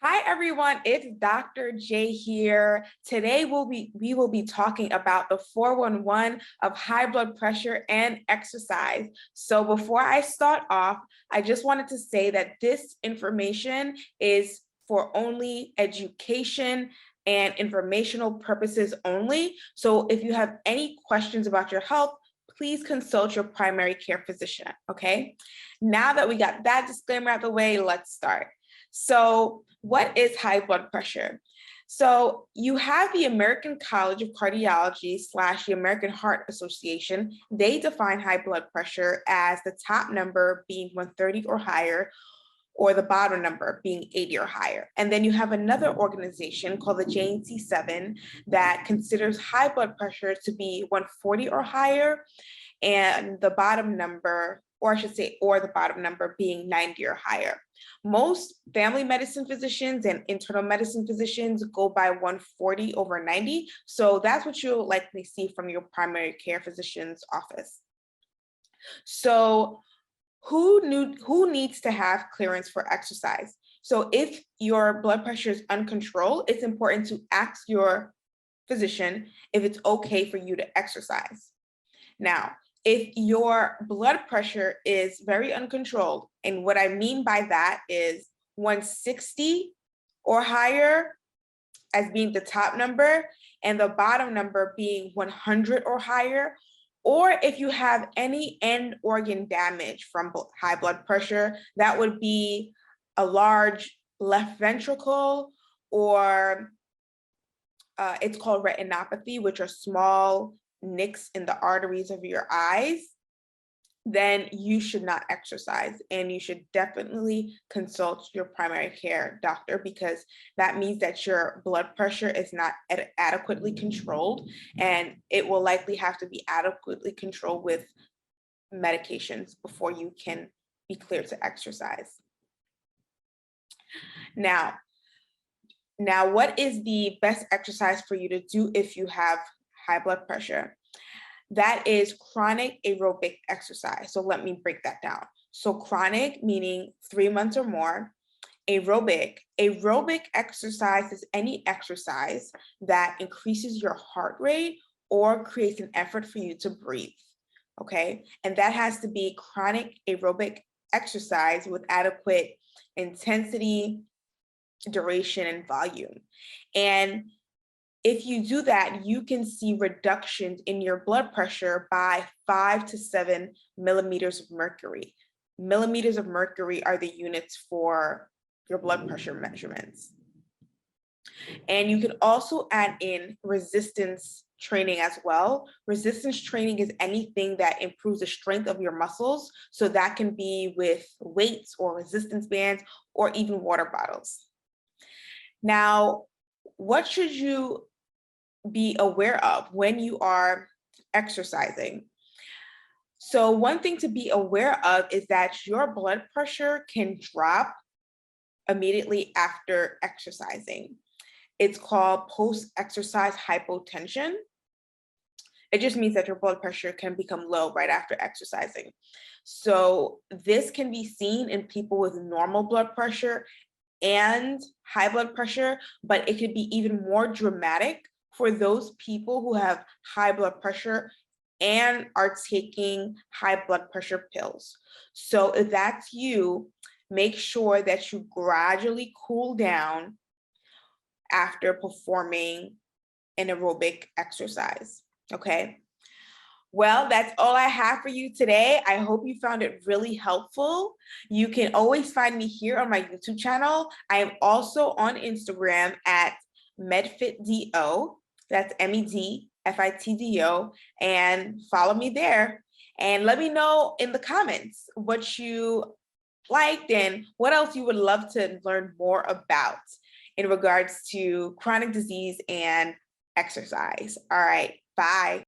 Hi everyone, it's Dr. J here. Today we will be talking about the 411 of high blood pressure and exercise. So before I start off, I just wanted to say that this information is for only education and informational purposes only. So if you have any questions about your health, please consult your primary care physician, okay? Now that we got that disclaimer out of the way, let's start. So what is high blood pressure? So you have the American College of Cardiology / the American Heart Association. They define high blood pressure as the top number being 130 or higher, or the bottom number being 80 or higher. And then you have another organization called the JNC7 that considers high blood pressure to be 140 or higher, and the bottom number, or I should say, or the bottom number being 90 or higher. Most family medicine physicians and internal medicine physicians go by 140 over 90. So that's what you'll likely see from your primary care physician's office. So who needs to have clearance for exercise? So if your blood pressure is uncontrolled, it's important to ask your physician if it's okay for you to exercise. Now, if your blood pressure is very uncontrolled, and what I mean by that is 160 or higher as being the top number, and the bottom number being 100 or higher, or if you have any end organ damage from high blood pressure, that would be a large left ventricle, or it's called retinopathy, which are small nicks in the arteries of your eyes, then you should not exercise, and you should definitely consult your primary care doctor, because that means that your blood pressure is not adequately controlled, and it will likely have to be adequately controlled with medications before you can be cleared to exercise. Now, what is the best exercise for you to do if you have high blood pressure? That is chronic aerobic exercise. So let me break that down. So chronic meaning 3 months or more. Aerobic exercise is any exercise that increases your heart rate or creates an effort for you to breathe. Okay, and that has to be chronic aerobic exercise with adequate intensity, duration, and volume. And if you do that, you can see reductions in your blood pressure by 5 to 7 millimeters of mercury. Millimeters of mercury are the units for your blood pressure measurements. And you can also add in resistance training as well. Resistance training is anything that improves the strength of your muscles. So that can be with weights or resistance bands or even water bottles. Now, what should you be aware of when you are exercising? So one thing to be aware of is that your blood pressure can drop immediately after exercising. It's called post-exercise hypotension. It just means that your blood pressure can become low right after exercising. So this can be seen in people with normal blood pressure and high blood pressure, but it could be even more dramatic for those people who have high blood pressure and are taking high blood pressure pills. So if that's you, make sure that you gradually cool down after performing an aerobic exercise, okay? Well, that's all I have for you today. I hope you found it really helpful. You can always find me here on my YouTube channel. I am also on Instagram at medfitdo. That's MEDFITDO, and follow me there. And let me know in the comments what you liked and what else you would love to learn more about in regards to chronic disease and exercise. All right, bye.